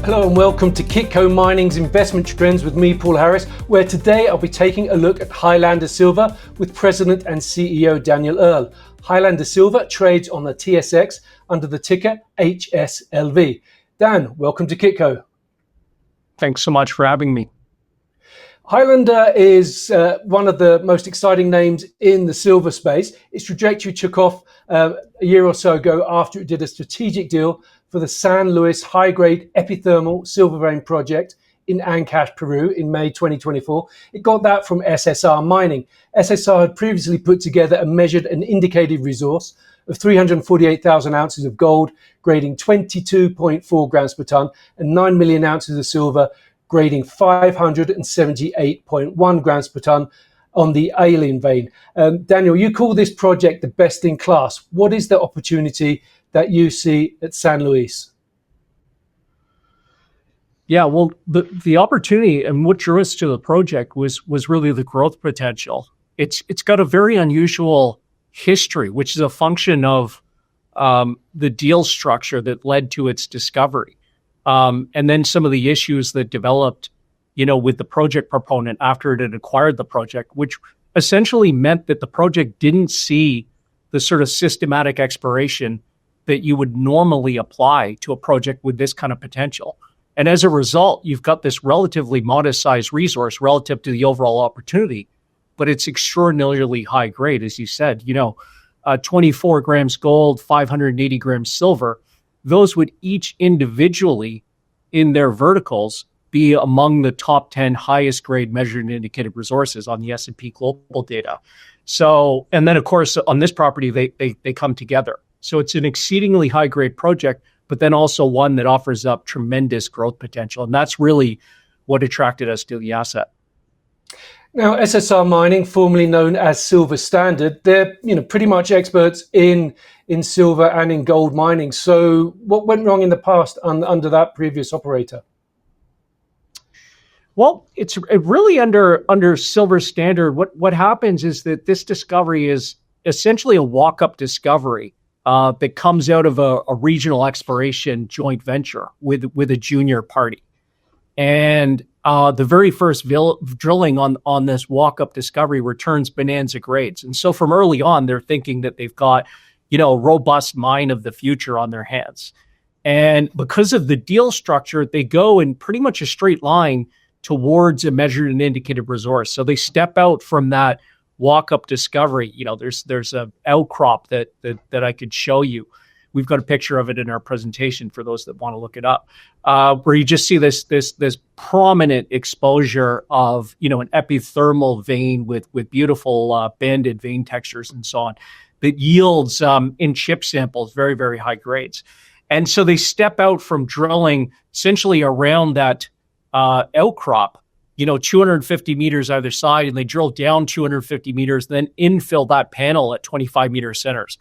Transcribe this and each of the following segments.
Hello and welcome to Kitco Mining's Investment Trends with me, Paul Harris, where today I'll be taking a look at Highlander Silver with President and CEO Daniel Earle. Highlander Silver trades on the TSX under the ticker HSLV. Dan, welcome to Kitco. Thanks so much for having me. Highlander is one of the most exciting names in the silver space. Its trajectory took off a year or so ago after it did a strategic deal for the San Luis high-grade epithermal silver vein project in Ancash, Peru in May 2024. It got that from SSR Mining. SSR had previously put together a measured and indicated resource of 348,000 ounces of gold, grading 22.4 grams per ton, and 9 million ounces of silver, grading 578.1 grams per ton on the Ayelen vein. Daniel, you call this project the best in class. What is the opportunity that you see at San Luis? Yeah, well, the opportunity and what drew us to the project was really the growth potential. It's got a very unusual history, which is a function of the deal structure that led to its discovery. And then some of the issues that developed, with the project proponent after it had acquired the project, which essentially meant that the project didn't see the sort of systematic exploration that you would normally apply to a project with this kind of potential. And as a result, you've got this relatively modest sized resource relative to the overall opportunity, but it's extraordinarily high grade, as you said, 24 grams gold, 580 grams silver. Those would each individually in their verticals be among the top 10 highest grade measured and indicated resources on the S&P Global data. So, and then of course, on this property, they come together. So it's an exceedingly high grade project, but then also one that offers up tremendous growth potential. And that's really what attracted us to the asset. Now, SSR Mining, formerly known as Silver Standard, they're pretty much experts in silver and in gold mining. So what went wrong in the past under that previous operator? Well, it's really under Silver Standard. What happens is that this discovery is essentially a walk-up discovery that comes out of a regional exploration joint venture with a junior party. And the very first drilling on this walk-up discovery returns bonanza grades. And so from early on, they're thinking that they've got, a robust mine of the future on their hands. And because of the deal structure, they go in pretty much a straight line towards a measured and indicated resource. So they step out from that walk-up discovery. There's a outcrop that I could show you. We've got a picture of it in our presentation for those that want to look it up, where you just see this prominent exposure of an epithermal vein with beautiful banded vein textures and so on that yields in chip samples very, very high grades. And so they step out from drilling essentially around that outcrop, 250 meters either side, and they drill down 250 meters, then infill that panel at 25 meter centers.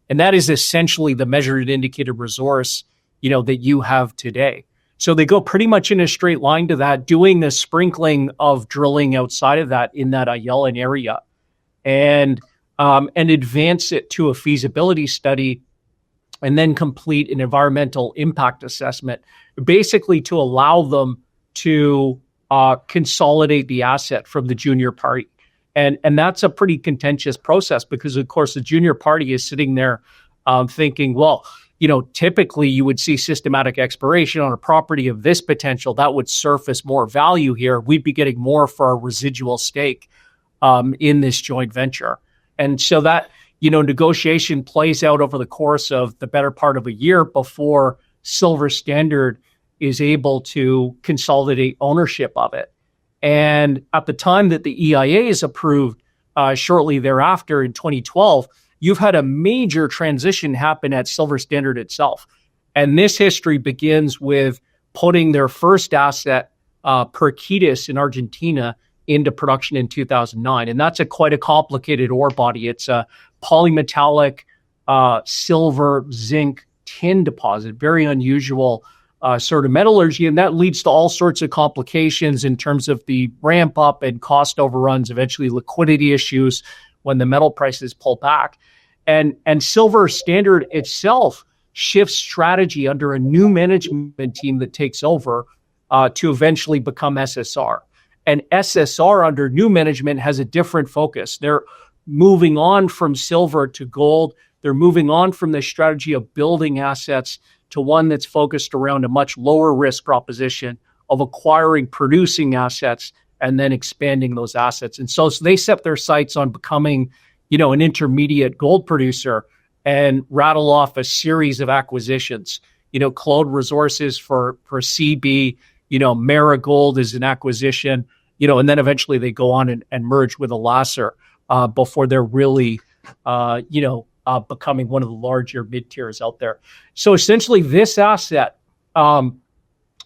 And that is essentially the measured and indicated resource, that you have today. So they go pretty much in a straight line to that, doing the sprinkling of drilling outside of that in that Ayelen area, and advance it to a feasibility study, and then complete an environmental impact assessment, basically to allow them to consolidate the asset from the junior party. And that's a pretty contentious process because, of course, the junior party is sitting there thinking, well, typically you would see systematic exploration on a property of this potential that would surface more value here. We'd be getting more for our residual stake in this joint venture. And so that, negotiation plays out over the course of the better part of a year before Silver Standard is able to consolidate ownership of it. And at the time that the EIA is approved, shortly thereafter in 2012, you've had a major transition happen at Silver Standard itself. And this history begins with putting their first asset, Pirquitas in Argentina, into production in 2009. And that's quite a complicated ore body. It's a polymetallic silver, zinc, tin deposit, very unusual sort of metallurgy, and that leads to all sorts of complications in terms of the ramp up and cost overruns, eventually liquidity issues when the metal prices pull back. And Silver Standard itself shifts strategy under a new management team that takes over to eventually become SSR. And SSR under new management has a different focus. They're moving on from silver to gold. They're moving on from the strategy of building assets to one that's focused around a much lower risk proposition of acquiring producing assets and then expanding those assets. And so they set their sights on becoming, an intermediate gold producer and rattle off a series of acquisitions. Claude Resources for CB, Marigold is an acquisition, and then eventually they go on and merge with Alacer before they're really, becoming one of the larger mid-tiers out there. So essentially this asset,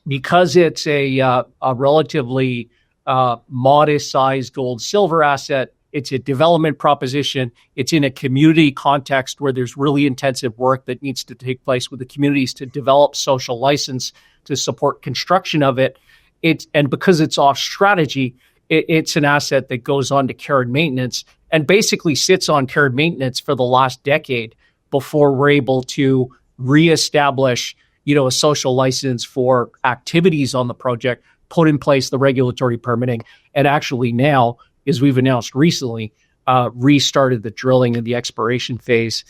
because it's a relatively modest-sized gold-silver asset, it's a development proposition. It's in a community context where there's really intensive work that needs to take place with the communities to develop social license to support construction of it. And because it's off strategy, it's an asset that goes on to care and maintenance and basically sits on care and maintenance for the last decade before we're able to reestablish, a social license for activities on the project, put in place the regulatory permitting, and actually now, as we've announced recently, restarted the drilling and the exploration phase,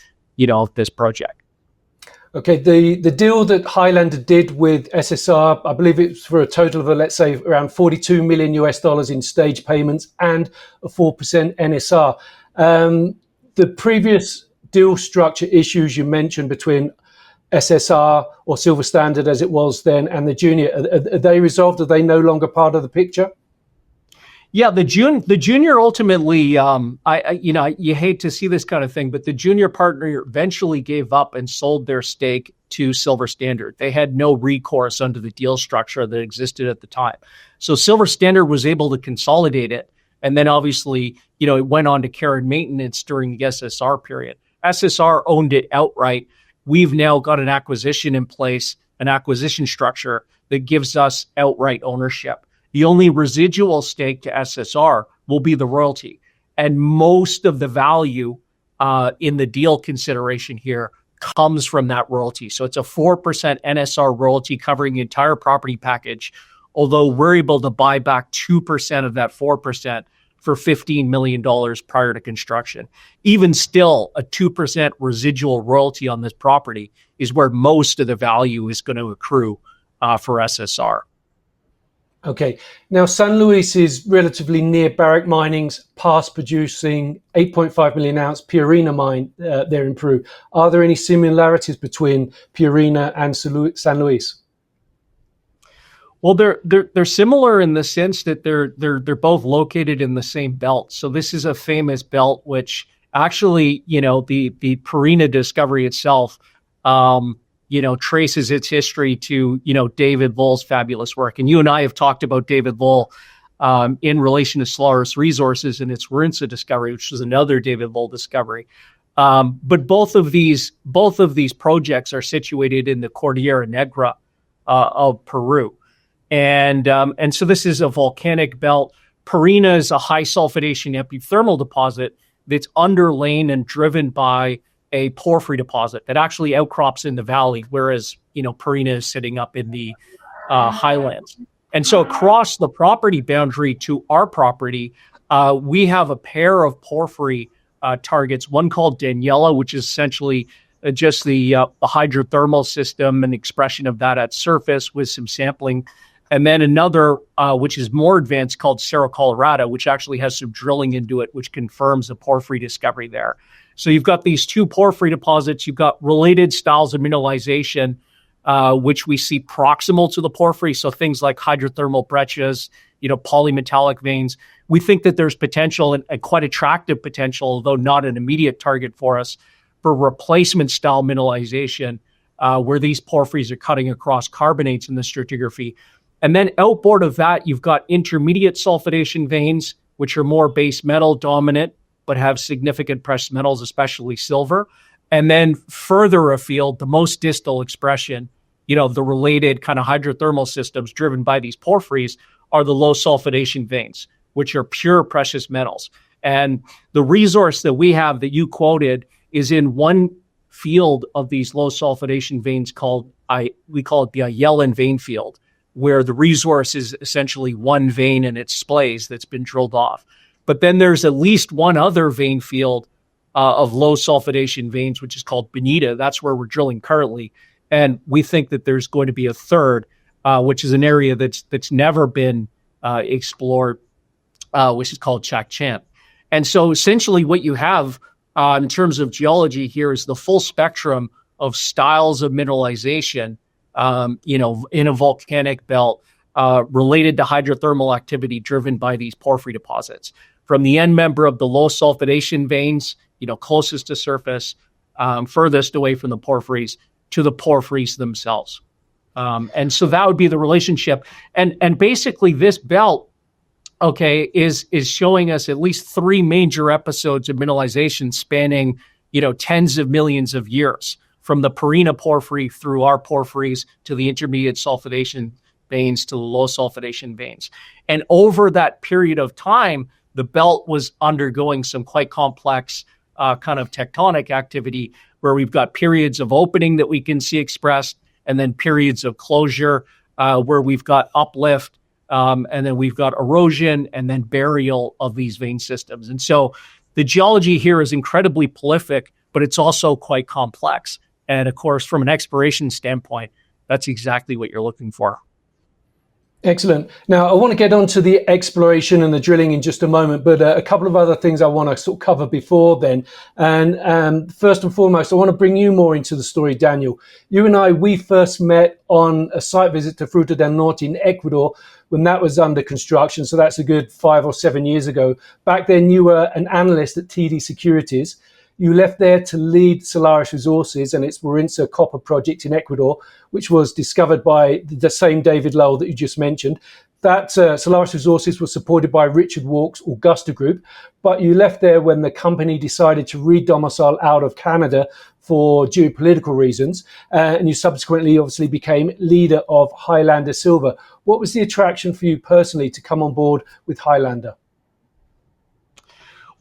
of this project. Okay, the deal that Highlander did with SSR, I believe it's for a total of, let's say, around $42 million in stage payments and a 4% NSR. The previous deal structure issues you mentioned between SSR or Silver Standard as it was then and the junior, are they resolved? Are they no longer part of the picture? Yeah, the junior ultimately, you hate to see this kind of thing, but the junior partner eventually gave up and sold their stake to Silver Standard. They had no recourse under the deal structure that existed at the time. So Silver Standard was able to consolidate it. And then obviously, it went on to care and maintenance during the SSR period. SSR owned it outright. We've now got an acquisition in place, an acquisition structure that gives us outright ownership. The only residual stake to SSR will be the royalty. And most of the value in the deal consideration here comes from that royalty. So it's a 4% NSR royalty covering the entire property package, although we're able to buy back 2% of that 4% for $15 million prior to construction. Even still, a 2% residual royalty on this property is where most of the value is going to accrue for SSR. Okay, now San Luis is relatively near Barrick Mining's past producing 8.5 million ounce Pierina mine there in Peru. Are there any similarities between Pierina and San Luis? Well, they're similar in the sense that they're both located in the same belt. So this is a famous belt, which actually, the Pierina discovery itself, traces its history to, David Lowell's fabulous work. And you and I have talked about David Lowell in relation to Solaris Resources and its Warintza discovery, which was another David Lowell discovery. But both of these projects are situated in the Cordillera Negra of Peru. And so this is a volcanic belt. Pierina is a high sulfidation epithermal deposit that's underlain and driven by a porphyry deposit that actually outcrops in the valley, whereas, Pierina is sitting up in the highlands. And so across the property boundary to our property, we have a pair of porphyry targets, one called Daniela, which is essentially just the hydrothermal system and expression of that at surface with some sampling. And then another, which is more advanced, called Cerro Colorado, which actually has some drilling into it, which confirms a porphyry discovery there. So you've got these two porphyry deposits. You've got related styles of mineralization, which we see proximal to the porphyry. So things like hydrothermal breccias, polymetallic veins. We think that there's potential and quite attractive potential, although not an immediate target for us, for replacement style mineralization, where these porphyries are cutting across carbonates in the stratigraphy. And then outboard of that, you've got intermediate sulfidation veins, which are more base metal dominant, but have significant precious metals, especially silver. And then further afield, the most distal expression, the related kind of hydrothermal systems driven by these porphyries are the low sulfidation veins, which are pure precious metals. And the resource that we have that you quoted is in 1/5 field of these low sulfidation veins we call it the Ayelen vein field, where the resource is essentially one vein in its splays that's been drilled off. But then there's at least one other vein field of low sulfidation veins, which is called Bonita. That's where we're drilling currently. And we think that there's going to be a third, which is an area that's never been explored, which is called Chak-Chan. And so essentially what you have in terms of geology here is the full spectrum of styles of mineralization, in a volcanic belt related to hydrothermal activity driven by these porphyry deposits. From the end member of the low sulfidation veins, closest to surface, furthest away from the porphyries, to the porphyries themselves. And so that would be the relationship. And basically this belt, is showing us at least three major episodes of mineralization spanning, tens of millions of years, from the Pierina porphyry through our porphyries to the intermediate sulfidation veins to the low sulfidation veins. And over that period of time, the belt was undergoing some quite complex kind of tectonic activity, where we've got periods of opening that we can see expressed, and then periods of closure where we've got uplift, and then we've got erosion, and then burial of these vein systems. And so the geology here is incredibly prolific, but it's also quite complex. And of course, from an exploration standpoint, that's exactly what you're looking for. Excellent. Now, I want to get on to the exploration and the drilling in just a moment, but a couple of other things I want to sort of cover before then. And first and foremost, I want to bring you more into the story, Daniel. You and I, we first met on a site visit to Fruta del Norte in Ecuador when that was under construction. So that's a good 5 or 7 years ago. Back then, you were an analyst at TD Securities. You left there to lead Solaris Resources and its Warintza copper project in Ecuador, which was discovered by the same David Lowell that you just mentioned. That Solaris Resources was supported by Richard Warke's Augusta Group, but you left there when the company decided to re-domicile out of Canada for geopolitical reasons, and you subsequently obviously became leader of Highlander Silver. What was the attraction for you personally to come on board with Highlander?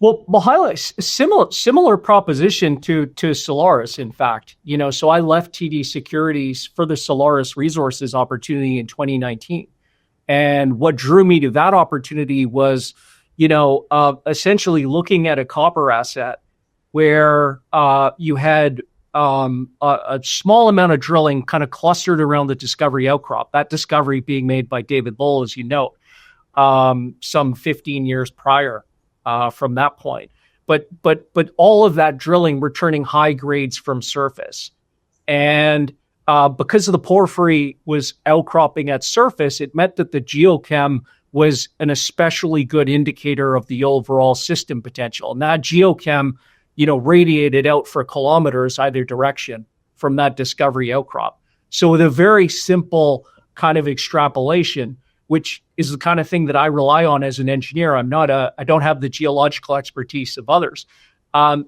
Well, similar proposition to Solaris, in fact. So I left TD Securities for the Solaris Resources opportunity in 2019. And what drew me to that opportunity was, essentially looking at a copper asset where you had a small amount of drilling kind of clustered around the discovery outcrop, that discovery being made by David Lowell, as you know, some 15 years prior. From that point, but all of that drilling returning high grades from surface, and because of the porphyry was outcropping at surface, it meant that the geochem was an especially good indicator of the overall system potential. And that geochem, radiated out for kilometers either direction from that discovery outcrop. So with a very simple kind of extrapolation, which is the kind of thing that I rely on as an engineer. I don't have the geological expertise of others.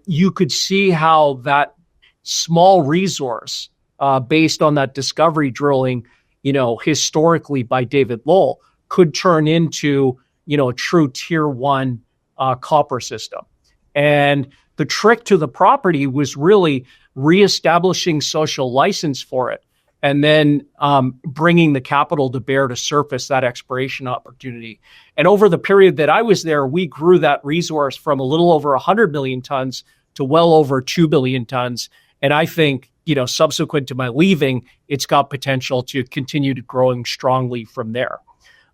You could see how that small resource, based on that discovery drilling, historically by David Lowell, could turn into, a true tier 1 copper system. And the trick to the property was really reestablishing social license for it, and then bringing the capital to bear to surface that exploration opportunity. And over the period that I was there, we grew that resource from a little over 100 million tons to well over 2 billion tons. And I think, subsequent to my leaving, it's got potential to continue to growing strongly from there.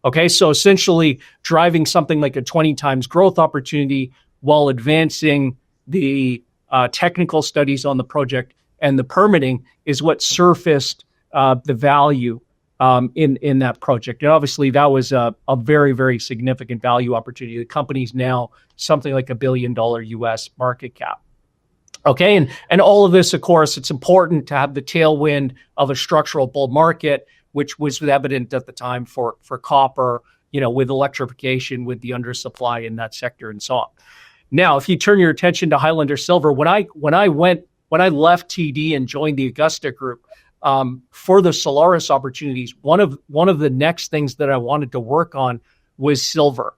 Okay, so essentially driving something like a 20 times growth opportunity while advancing the technical studies on the project and the permitting is what surfaced the value in that project. And obviously that was a very, very significant value opportunity. The company's now something like $1 billion US market cap. Okay, and all of this, of course, it's important to have the tailwind of a structural bull market, which was evident at the time for copper, with electrification, with the undersupply in that sector and so on. Now, if you turn your attention to Highlander Silver, when I left TD and joined the Augusta Group, for the Solaris opportunities, one of the next things that I wanted to work on was silver.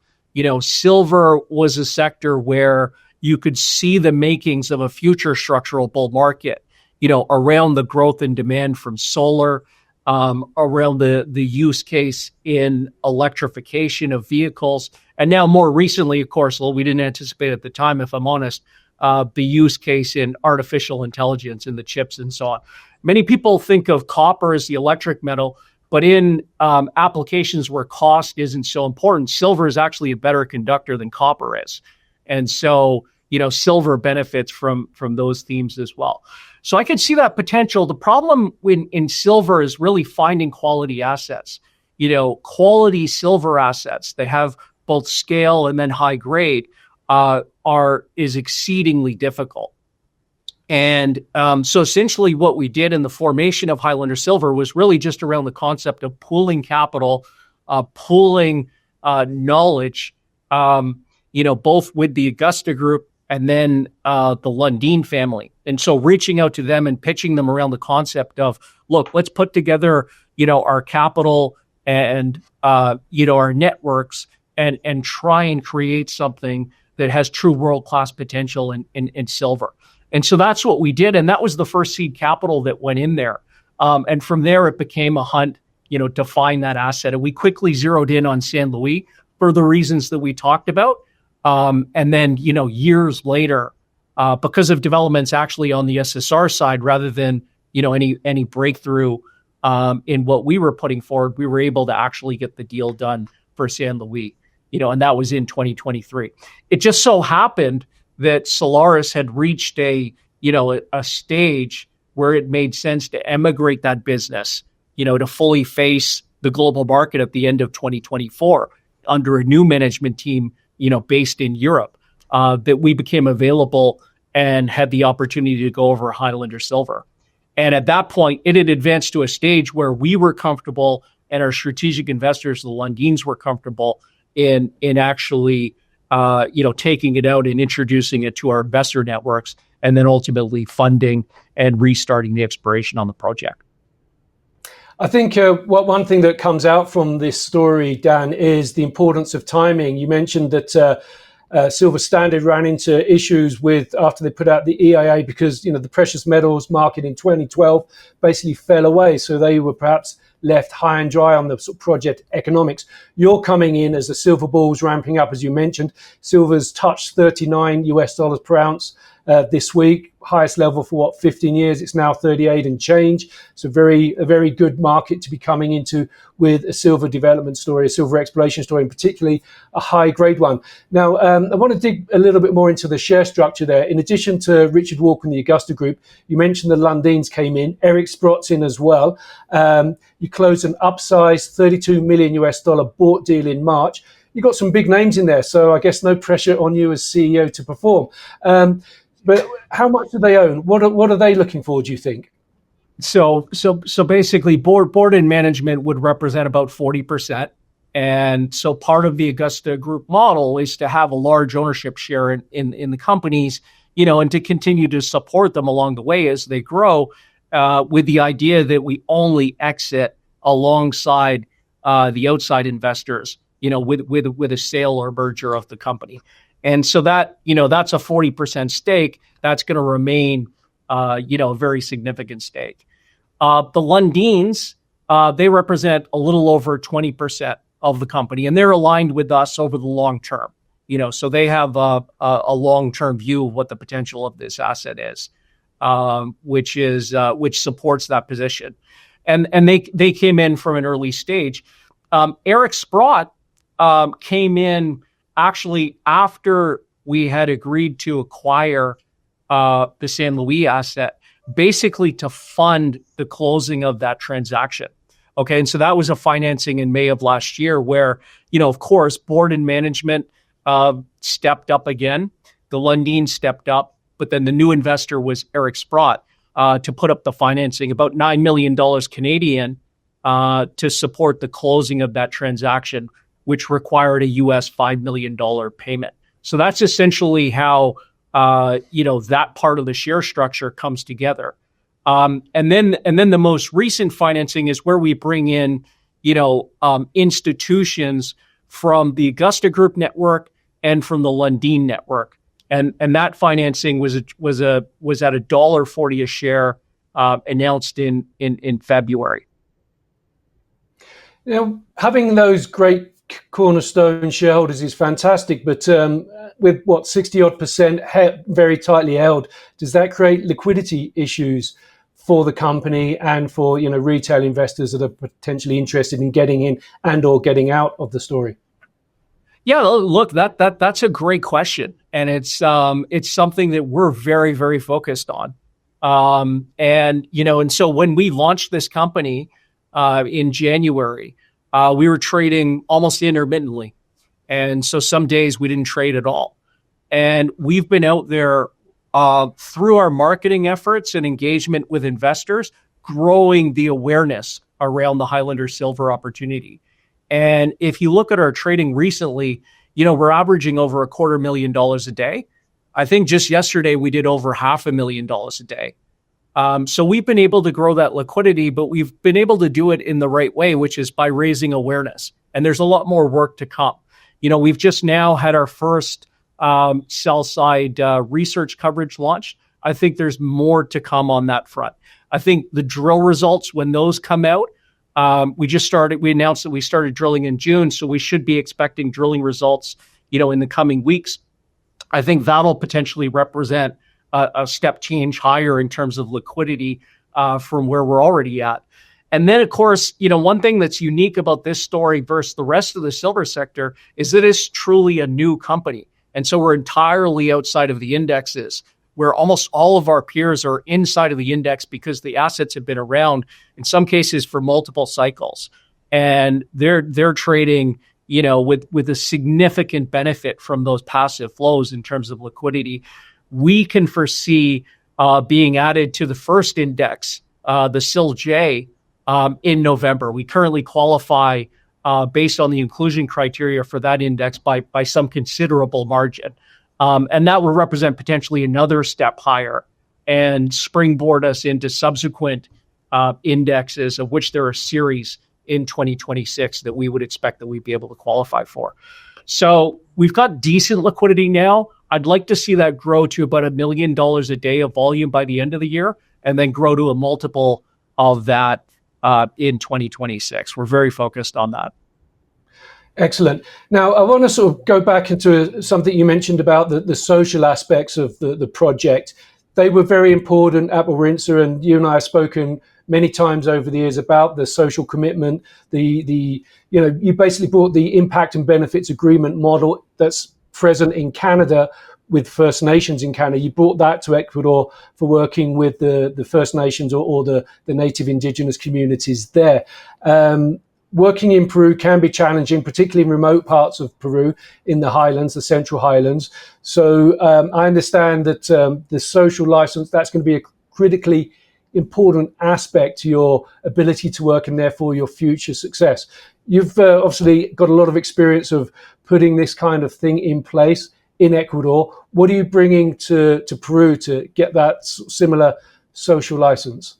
Silver was a sector where you could see the makings of a future structural bull market. around the growth and demand from solar, around the use case in electrification of vehicles. And now more recently, of course, well, we didn't anticipate at the time, if I'm honest, the use case in artificial intelligence in the chips and so on. Many people think of copper as the electric metal, but in applications where cost isn't so important, silver is actually a better conductor than copper is. And so, silver benefits from those themes as well. So I can see that potential. The problem in silver is really finding quality assets. Quality silver assets, they have both scale and then high grade, is exceedingly difficult. And so essentially what we did in the formation of Highlander Silver was really just around the concept of pooling capital, pooling knowledge, both with the Augusta Group and then the Lundin family. And so reaching out to them and pitching them around the concept of, look, let's put together, our capital and, our networks and try and create something that has true world-class potential in silver. And so that's what we did. And that was the first seed capital that went in there. And from there, it became a hunt, to find that asset. And we quickly zeroed in on San Luis for the reasons that we talked about. And then, years later, because of developments actually on the SSR side, rather than, any breakthrough in what we were putting forward, we were able to actually get the deal done for San Luis, and that was in 2023. It just so happened that Solaris had reached a stage where it made sense to emigrate that business, to fully face the global market at the end of 2024 under a new management team, based in Europe, that we became available and had the opportunity to go over Highlander Silver. And at that point, it had advanced to a stage where we were comfortable and our strategic investors, the Lundins, were comfortable in actually taking it out and introducing it to our investor networks, and then ultimately funding and restarting the exploration on the project. I think one thing that comes out from this story, Dan, is the importance of timing. You mentioned that Silver Standard ran into issues after they put out the EIA because the precious metals market in 2012 basically fell away. So they were perhaps left high and dry on the sort of project economics. You're coming in as the silver bull's ramping up, as you mentioned. Silver's touched $39 per ounce this week, highest level for 15 years. It's now 38 and change. So a very good market to be coming into with a silver development story, a silver exploration story, and particularly a high grade one. Now, I want to dig a little bit more into the share structure there. In addition to Richard Warke and the Augusta Group, you mentioned the Lundins came in, Eric Sprott's in as well. You closed an upsized $32 million bought deal in March. You got some big names in there, so I guess no pressure on you as CEO to perform. But how much do they own? What are they looking for, do you think? So basically, board and management would represent about 40%. And so part of the Augusta Group model is to have a large ownership share in the companies, and to continue to support them along the way as they grow, with the idea that we only exit alongside the outside investors, with a sale or merger of the company. And so that, that's a 40% stake. That's going to remain, a very significant stake. The Lundins, they represent a little over 20% of the company, and they're aligned with us over the long term. So they have a long-term view of what the potential of this asset is, which supports that position. And they came in from an early stage. Eric Sprott came in actually after we had agreed to acquire the San Luis asset, basically to fund the closing of that transaction. Okay, and so that was a financing in May of last year where, of course, board and management stepped up again. The Lundin stepped up, but then the new investor was Eric Sprott to put up the financing, about $9 million Canadian, to support the closing of that transaction, which required a US $5 million payment. So that's essentially how, that part of the share structure comes together. And then the most recent financing is where we bring in, institutions from the Augusta Group network and from the Lundin network. And that financing was at $1.40 a share, announced in February. Having those great cornerstone shareholders is fantastic, but with 60 odd percent very tightly held, does that create liquidity issues for the company and for retail investors that are potentially interested in getting in and or getting out of the story? Yeah, look, that's a great question, and it's something that we're very, very focused on. And so when we launched this company in January, we were trading almost intermittently, and so some days we didn't trade at all. And we've been out there through our marketing efforts and engagement with investors, growing the awareness around the Highlander Silver opportunity. And if you look at our trading recently, we're averaging over $250,000 a day. I think just yesterday we did over $500,000 a day. So we've been able to grow that liquidity, but we've been able to do it in the right way, which is by raising awareness. And there's a lot more work to come. We've just now had our first sell-side research coverage launched. I think there's more to come on that front. I think the drill results, when those come out, we announced that we started drilling in June, so we should be expecting drilling results, in the coming weeks. I think that'll potentially represent a step change higher in terms of liquidity from where we're already at. And then, of course, one thing that's unique about this story versus the rest of the silver sector is that it's truly a new company. And so we're entirely outside of the indexes, where almost all of our peers are inside of the index because the assets have been around, in some cases, for multiple cycles. And they're trading, with a significant benefit from those passive flows in terms of liquidity. We can foresee being added to the first index, the SILJ, in November. We currently qualify based on the inclusion criteria for that index by some considerable margin. And that will represent potentially another step higher and springboard us into subsequent indexes, of which there are a series in 2026 that we would expect that we'd be able to qualify for. So we've got decent liquidity now. I'd like to see that grow to about $1 million a day of volume by the end of the year, and then grow to a multiple of that in 2026. We're very focused on that. Excellent. Now, I want to sort of go back into something you mentioned about the social aspects of the project. They were very important at Warintza, and you and I have spoken many times over the years about the social commitment. You basically brought the impact and benefits agreement model that's present in Canada with First Nations in Canada. You brought that to Ecuador for working with the First Nations or the native indigenous communities there. Working in Peru can be challenging, particularly in remote parts of Peru, in the highlands, the central highlands. So I understand that the social license, that's going to be a critically important aspect to your ability to work and therefore your future success. You've obviously got a lot of experience of putting this kind of thing in place in Ecuador. What are you bringing to Peru to get that similar social license?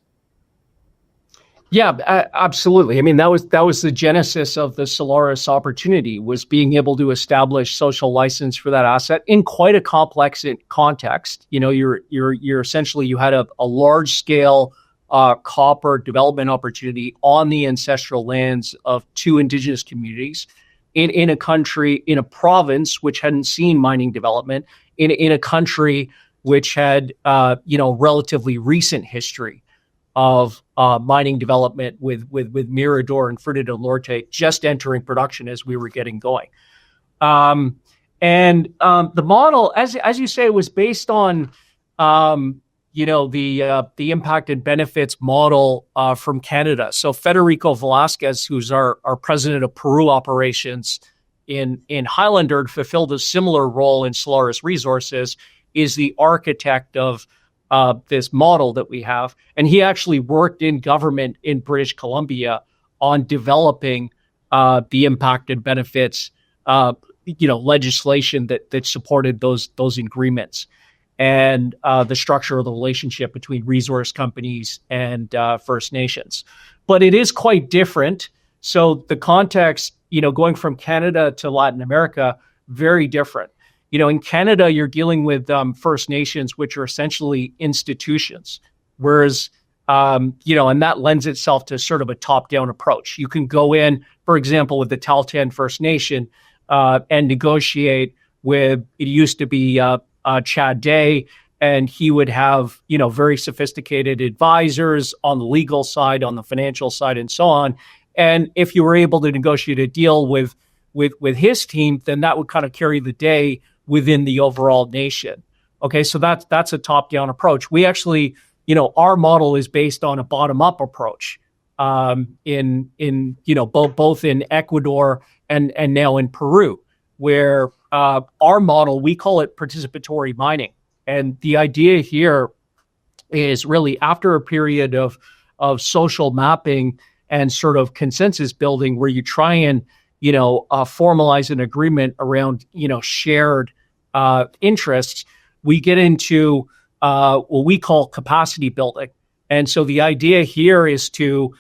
Yeah, absolutely. I mean, that was the genesis of the Solaris opportunity, was being able to establish social license for that asset in quite a complex context. You're essentially, you had a large scale copper development opportunity on the ancestral lands of two indigenous communities in a country, in a province which hadn't seen mining development, in a country which had relatively recent history of mining development with Mirador and Fruta del Norte just entering production as we were getting going. And the model, as you say, was based on the impact and benefits model from Canada. So Federico Velasquez, who's our president of Peru operations in Highlander, fulfilled a similar role in Solaris Resources, is the architect of this model that we have. And he actually worked in government in British Columbia on developing the impact and benefits legislation that supported those agreements, and the structure of the relationship between resource companies and First Nations. But it is quite different. So the context, going from Canada to Latin America, very different. In Canada, you're dealing with First Nations, which are essentially institutions, whereas And that lends itself to sort of a top-down approach. You can go in, for example, with the Tahltan First Nation and negotiate with, it used to be Chad Day, and he would have, very sophisticated advisors on the legal side, on the financial side, and so on. And if you were able to negotiate a deal with his team, then that would kind of carry the day within the overall nation. Okay, so that's a top-down approach. We actually, our model is based on a bottom-up approach in both in Ecuador and now in Peru, where our model, we call it participatory mining. And the idea here is really after a period of social mapping and sort of consensus building, where you try and formalize an agreement around shared interests, we get into what we call capacity building. And so the idea here is to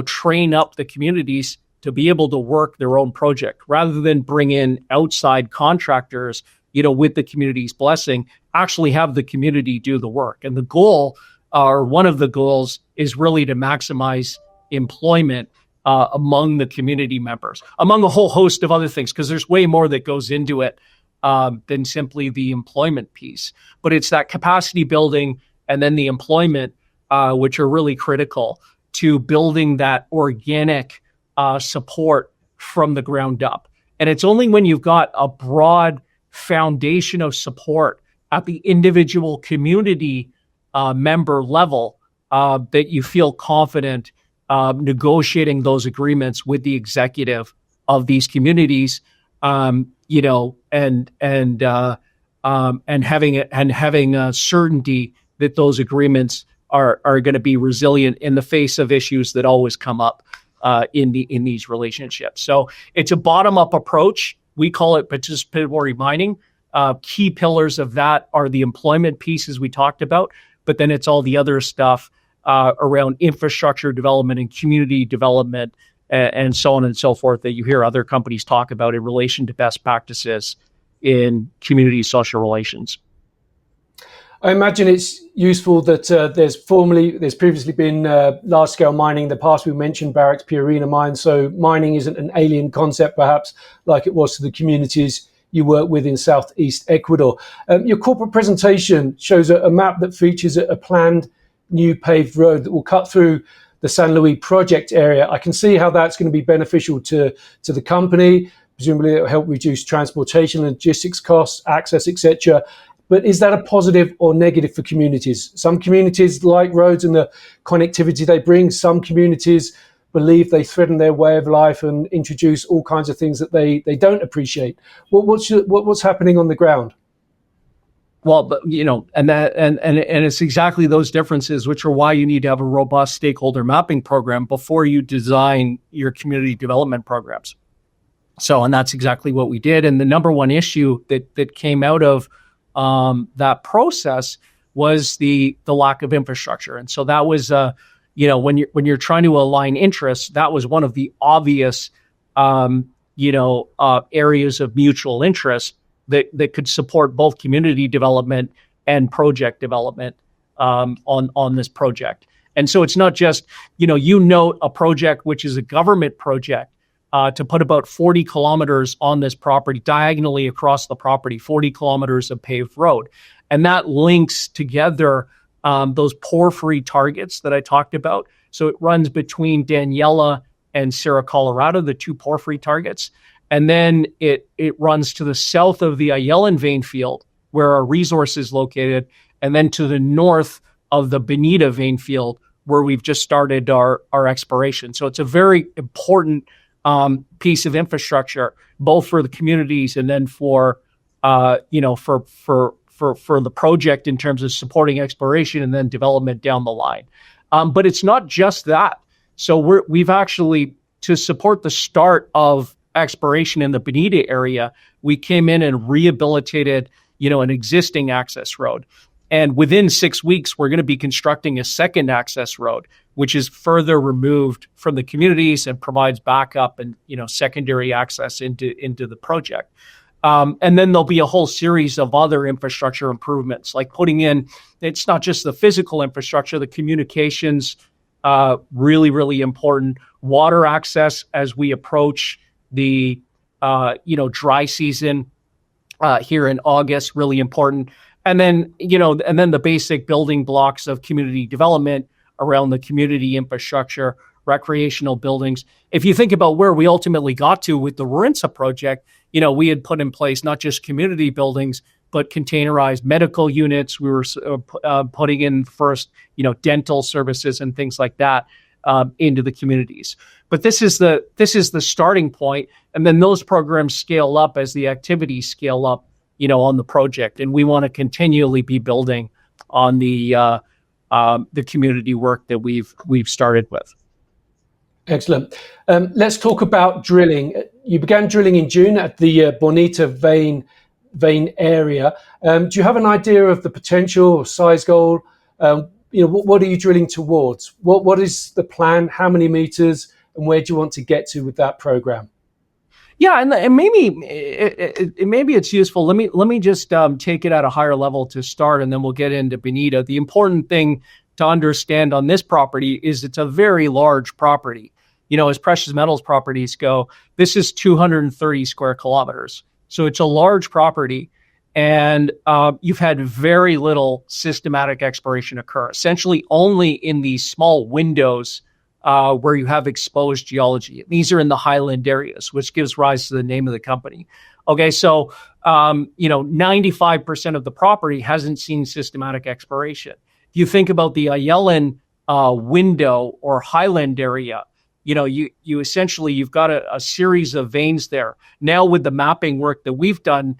train up the communities to be able to work their own project rather than bring in outside contractors, with the community's blessing, actually have the community do the work. And the goal, or one of the goals, is really to maximize employment among the community members, among a whole host of other things, because there's way more that goes into it than simply the employment piece. But it's that capacity building and then the employment, which are really critical to building that organic support from the ground up. And it's only when you've got a broad foundation of support at the individual community member level that you feel confident negotiating those agreements with the executive of these communities, and having a certainty that those agreements are going to be resilient in the face of issues that always come up in these relationships. So it's a bottom-up approach. We call it participatory mining. Key pillars of that are the employment pieces we talked about, but then it's all the other stuff around infrastructure development and community development and so on and so forth that you hear other companies talk about in relation to best practices in community social relations. I imagine it's useful that there's previously been large-scale mining in the past. We mentioned Barrick's Pierina mine, so mining isn't an alien concept, perhaps, like it was to the communities you work with in southeast Ecuador. Your corporate presentation shows a map that features a planned new paved road that will cut through the San Luis project area. I can see how that's going to be beneficial to the company. Presumably it will help reduce transportation, logistics costs, access, etc. But is that a positive or negative for communities? Some communities like roads and the connectivity they bring. Some communities believe they threaten their way of life and introduce all kinds of things that they don't appreciate. What's happening on the ground? Well, but and it's exactly those differences, which are why you need to have a robust stakeholder mapping program before you design your community development programs. So, and that's exactly what we did. And the number one issue that came out of that process was the lack of infrastructure. And so that was, when you're trying to align interests, that was one of the obvious, areas of mutual interest that could support both community development and project development on this project. And so it's not just, you note a project which is a government project to put about 40 kilometers on this property, diagonally across the property, 40 kilometers of paved road. And that links together those porphyry targets that I talked about. So it runs between Daniela and Cerro Colorado, the two porphyry targets. And then it runs to the south of the Ayelen vein field, where our resource is located, and then to the north of the Bonita vein field, where we've just started our exploration. So it's a very important piece of infrastructure, both for the communities and then for the project in terms of supporting exploration and then development down the line. But it's not just that. So we've actually, to support the start of exploration in the Bonita area, we came in and rehabilitated, an existing access road. And within 6 weeks, we're going to be constructing a second access road, which is further removed from the communities and provides backup and, secondary access into the project. And then there'll be a whole series of other infrastructure improvements, like putting in, it's not just the physical infrastructure, the communications, really, really important. Water access as we approach the, dry season here in August, really important. And then, the basic building blocks of community development around the community infrastructure, recreational buildings. If you think about where we ultimately got to with the Warintza project, we had put in place not just community buildings, but containerized medical units. We were putting in first, dental services and things like that into the communities. But this is the starting point, and then those programs scale up as the activities scale up, on the project. And we want to continually be building on the community work that we've started with. Excellent. Let's talk about drilling. You began drilling in June at the Bonita vein area. Do you have an idea of the potential or size goal? What are you drilling towards? What is the plan? How many meters? And where do you want to get to with that program? Yeah, and maybe it's useful. Let me just take it at a higher level to start, and then we'll get into Bonita. The important thing to understand on this property is it's a very large property. As precious metals properties go, this is 230 square kilometers. So it's a large property, and you've had very little systematic exploration occur, essentially only in these small windows where you have exposed geology. These are in the highland areas, which gives rise to the name of the company. Okay, so 95% of the property hasn't seen systematic exploration. If you think about the Ayelen window or highland area, you essentially, you've got a series of veins there. Now with the mapping work that we've done,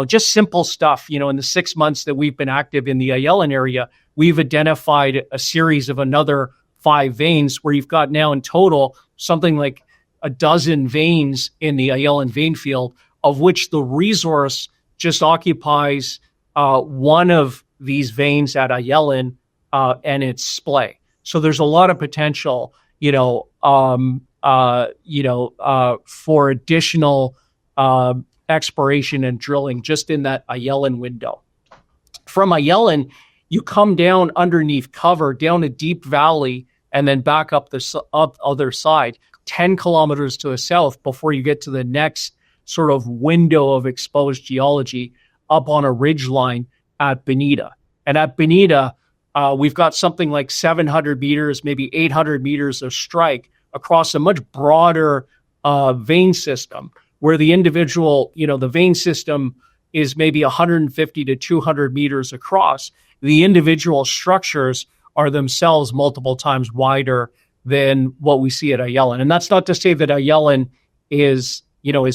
just simple stuff, in the 6 months that we've been active in the Ayelen area, we've identified a series of another 5 veins where you've got now in total something like a dozen veins in the Ayelen vein field, of which the resource just occupies one of these veins at Ayelen and its splay. So there's a lot of potential, for additional exploration and drilling just in that Ayelen window. From Ayelen, you come down underneath cover, down a deep valley, and then back up the other side, 10 kilometers to the south before you get to the next sort of window of exposed geology up on a ridge line at Bonita. And at Bonita, we've got something like 700 meters, maybe 800 meters of strike across a much broader vein system, where the individual, the vein system is maybe 150 to 200 meters across. The individual structures are themselves multiple times wider than what we see at Ayelen. And that's not to say that Ayelen is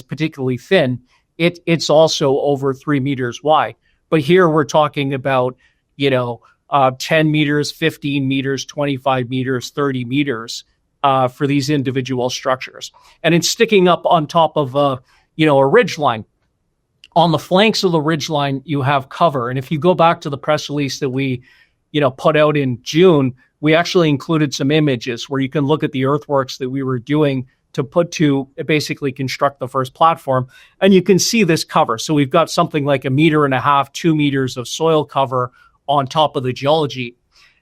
particularly thin. It's also over 3 meters wide. But here we're talking about, 10 meters, 15 meters, 25 meters, 30 meters for these individual structures. And it's sticking up on top of a ridge line. On the flanks of the ridgeline, you have cover. And if you go back to the press release that we, put out in June, we actually included some images where you can look at the earthworks that we were doing to basically construct the first platform. And you can see this cover. So we've got something like 1.5 meters, 2 meters of soil cover on top of the geology.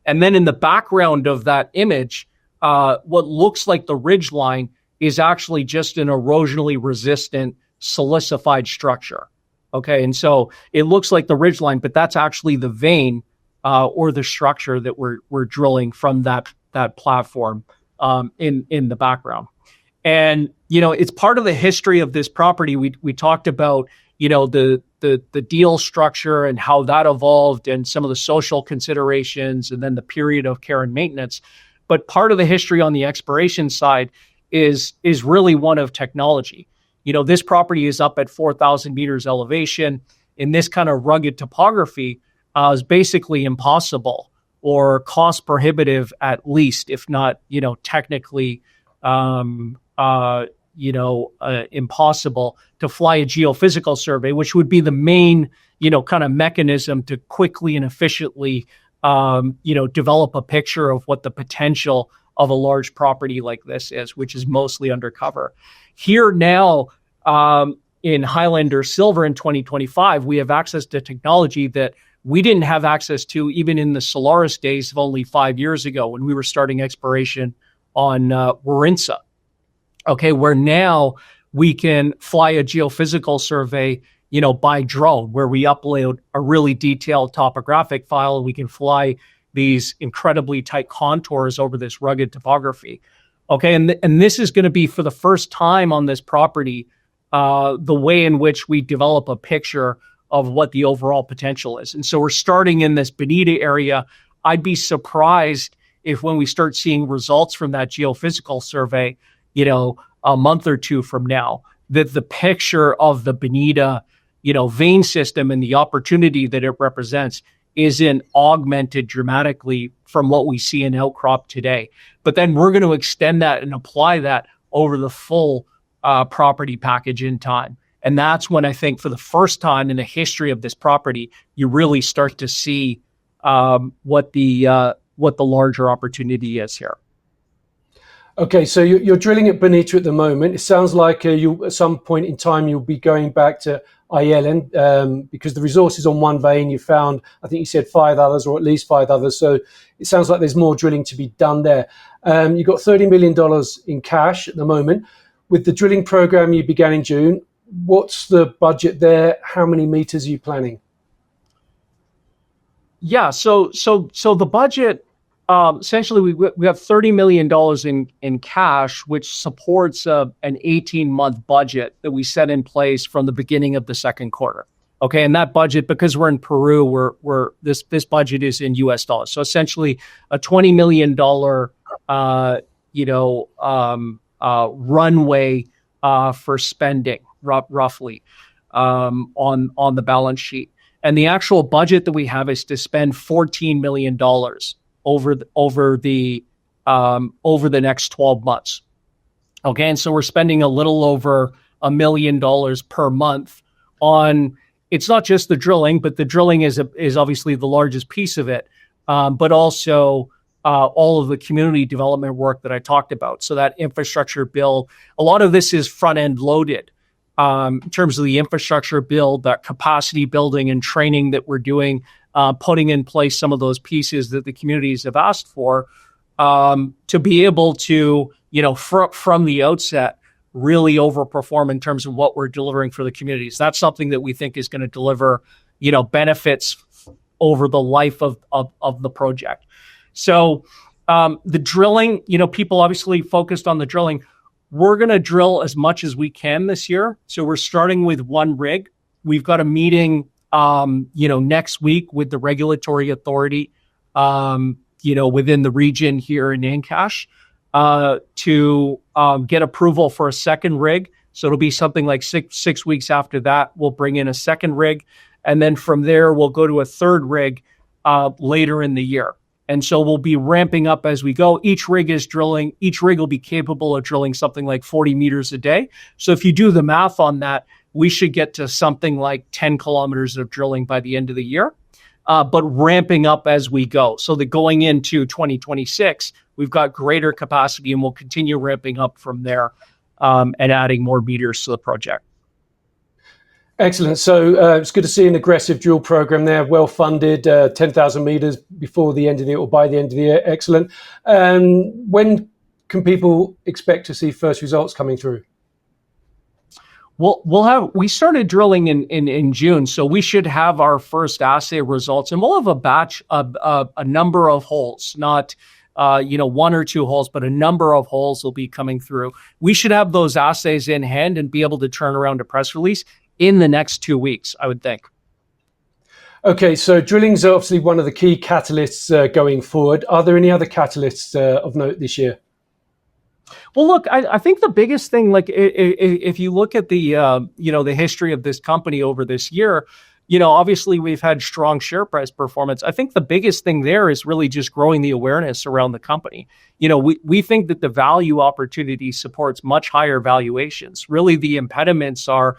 And then in the background of that image, what looks like the ridgeline is actually just an erosionally resistant silicified structure. Okay, and so it looks like the ridgeline, but that's actually the vein or the structure that we're drilling from that platform in the background. And it's part of the history of this property. We talked about the deal structure and how that evolved, and some of the social considerations, and then the period of care and maintenance. But part of the history on the exploration side is really one of technology. This property is up at 4,000 meters elevation. In this kind of rugged topography, is basically impossible or cost prohibitive, at least, if not, technically, impossible to fly a geophysical survey, which would be the main, kind of mechanism to quickly and efficiently, develop a picture of what the potential of a large property like this is, which is mostly undercover. Here now, in Highlander Silver in 2025, we have access to technology that we didn't have access to even in the Solaris days of only 5 years ago when we were starting exploration on Warintza. Okay, where now we can fly a geophysical survey, by drone, where we upload a really detailed topographic file, and we can fly these incredibly tight contours over this rugged topography. Okay, and this is going to be for the first time on this property, the way in which we develop a picture of what the overall potential is. And so we're starting in this Bonita area. I'd be surprised if when we start seeing results from that geophysical survey, a month or two from now, that the picture of the Bonita, vein system and the opportunity that it represents isn't augmented dramatically from what we see in outcrop today. But then we're going to extend that and apply that over the full property package in time. And that's when I think for the first time in the history of this property, you really start to see what the larger opportunity is here. Okay, so you're drilling at Bonita at the moment. It sounds like you at some point in time you'll be going back to Ayelen because the resource is on one vein. You found, I think you said 5 others, or at least 5 others. So it sounds like there's more drilling to be done there. You've got $30 million in cash at the moment. With the drilling program you began in June, what's the budget there? How many meters are you planning? Yeah, so the budget, essentially we have $30 million in cash, which supports an 18-month budget that we set in place from the beginning of the second quarter. Okay, and that budget, because we're in Peru, this budget is in US dollars. So essentially a $20 million runway for spending roughly on the balance sheet. And the actual budget that we have is to spend $14 million over the next 12 months. Okay, and so we're spending a little over $1 million per month on. It's not just the drilling, but the drilling is obviously the largest piece of it, but also all of the community development work that I talked about. So that infrastructure build, a lot of this is front end loaded in terms of the infrastructure build, that capacity building and training that we're doing, putting in place some of those pieces that the communities have asked for to be able to, from the outset, really overperform in terms of what we're delivering for the communities. That's something that we think is going to deliver, benefits over the life of the project. So the drilling, people obviously focused on the drilling. We're going to drill as much as we can this year. So we're starting with 1 rig. We've got a meeting, next week with the regulatory authority, within the region here in Ancash, to get approval for a second rig. So it'll be something like six weeks after that, we'll bring in a second rig. And then from there, we'll go to a third rig later in the year. And so we'll be ramping up as we go. Each rig will be capable of drilling something like 40 meters a day. So if you do the math on that, we should get to something like 10 kilometers of drilling by the end of the year, but ramping up as we go. So that going into 2026, we've got greater capacity and we'll continue ramping up from there and adding more meters to the project. Excellent. So it's good to see an aggressive drill program there, well funded, 10,000 meters before the end of the year or by the end of the year. Excellent. When can people expect to see first results coming through? We started drilling in June, so we should have our first assay results, and we'll have a batch of a number of holes, not 1 or 2 holes, but a number of holes will be coming through. We should have those assays in hand and be able to turn around a press release in the next 2 weeks, I would think. Okay, so drilling's obviously one of the key catalysts going forward. Are there any other catalysts of note this year? Well, look, I think the biggest thing, like if you look at the the history of this company over this year, obviously we've had strong share price performance. I think the biggest thing there is really just growing the awareness around the company. We think that the value opportunity supports much higher valuations. Really, the impediments are,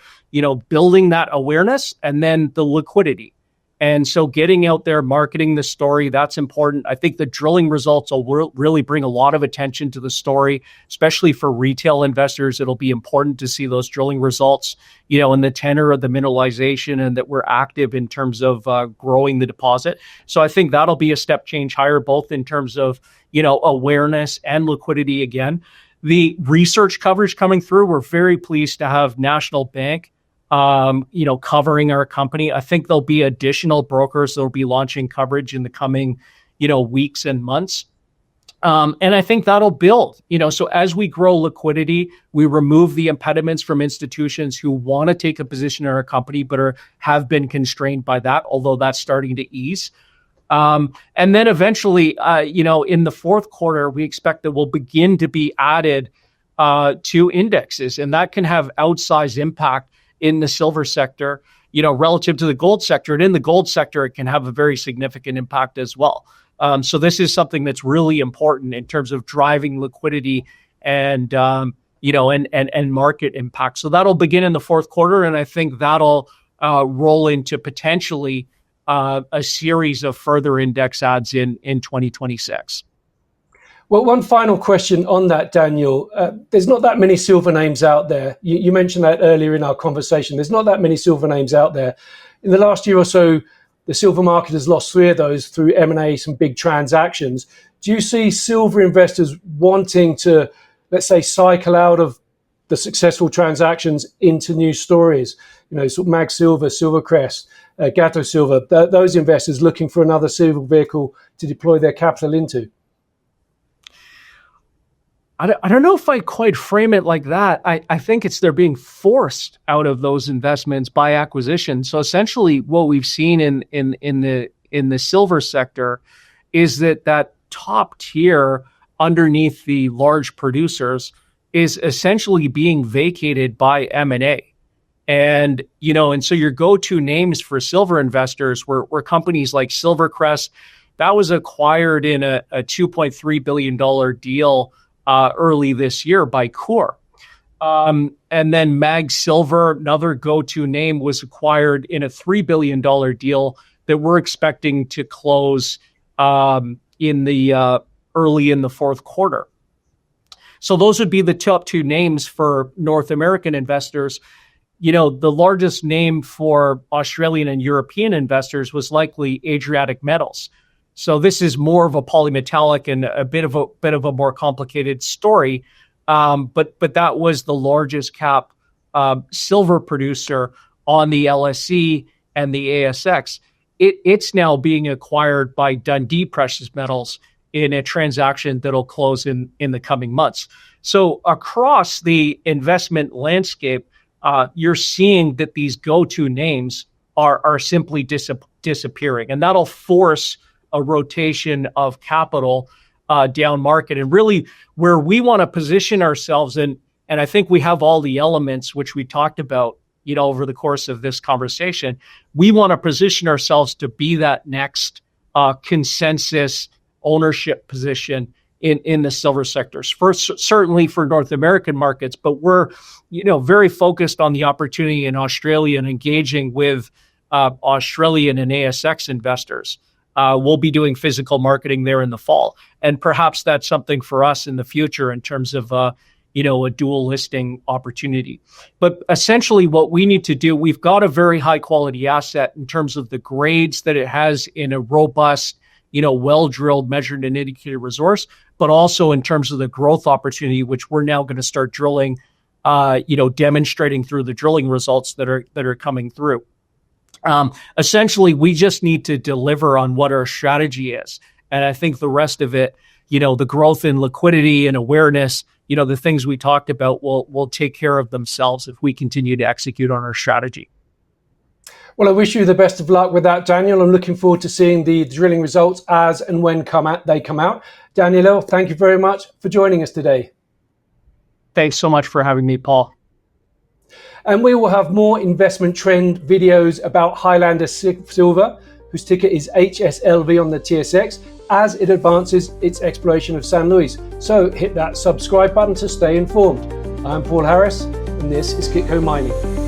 building that awareness and then the liquidity. And so getting out there, marketing the story, that's important. I think the drilling results will really bring a lot of attention to the story, especially for retail investors. It'll be important to see those drilling results, in the tenor of the mineralization, and that we're active in terms of growing the deposit. So I think that'll be a step change higher, both in terms of, awareness and liquidity again. The research coverage coming through, we're very pleased to have National Bank covering our company. I think there'll be additional brokers that'll be launching coverage in the coming, weeks and months. And I think that'll build, so as we grow liquidity, we remove the impediments from institutions who want to take a position in our company, but have been constrained by that, although that's starting to ease. And then eventually, in the fourth quarter, we expect that will begin to be added to indexes, and that can have outsized impact in the silver sector, relative to the gold sector. And in the gold sector, it can have a very significant impact as well. So this is something that's really important in terms of driving liquidity and, and market impact. So that'll begin in the fourth quarter. And I think that'll roll into potentially a series of further index adds in 2026. Well, one final question on that, Daniel. There's not that many silver names out there. You mentioned that earlier in our conversation. There's not that many silver names out there. In the last year or so, the silver market has lost 3 of those through M&A, some big transactions. Do you see silver investors wanting to, let's say, cycle out of the successful transactions into new stories? Sort of Mag Silver, Silvercrest, Gato Silver, those investors looking for another silver vehicle to deploy their capital into? I don't know if I quite frame it like that. I think they're being forced out of those investments by acquisition. So essentially, what we've seen in the silver sector is that top tier underneath the large producers is essentially being vacated by M&A. And so your go-to names for silver investors were companies like Silvercrest. That was acquired in a $2.3 billion deal early this year by Coeur. And then Mag Silver, another go-to name, was acquired in a $3 billion deal that we're expecting to close early in the fourth quarter. So those would be the top 2 names for North American investors. The largest name for Australian and European investors was likely Adriatic Metals. So this is more of a polymetallic and a bit of a more complicated story. But that was the largest cap silver producer on the LSE and the ASX. It's now being acquired by Dundee Precious Metals in a transaction that'll close in the coming months. So across the investment landscape, you're seeing that these go-to names are simply disappearing, and that'll force a rotation of capital down market. And really where we want to position ourselves, and I think we have all the elements which we talked about, over the course of this conversation, we want to position ourselves to be that next consensus ownership position in the silver sectors. First, certainly for North American markets, but we're, very focused on the opportunity in Australia and engaging with Australian and ASX investors. We'll be doing physical marketing there in the fall. And perhaps that's something for us in the future in terms of, a dual listing opportunity. But essentially what we need to do, we've got a very high quality asset in terms of the grades that it has in a robust, well-drilled, measured and indicated resource, but also in terms of the growth opportunity, which we're now going to start drilling, demonstrating through the drilling results that are coming through. Essentially, we just need to deliver on what our strategy is. And I think the rest of it, the growth in liquidity and awareness, the things we talked about will take care of themselves if we continue to execute on our strategy. Well, I wish you the best of luck with that, Daniel. I'm looking forward to seeing the drilling results as and when they come out. Daniel Earle, thank you very much for joining us today. Thanks so much for having me, Paul. And we will have more investment trend videos about Highlander Silver, whose ticker is HSLV on the TSX, as it advances its exploration of San Luis. So hit that subscribe button to stay informed. I'm Paul Harris, and this is Kitco Mining.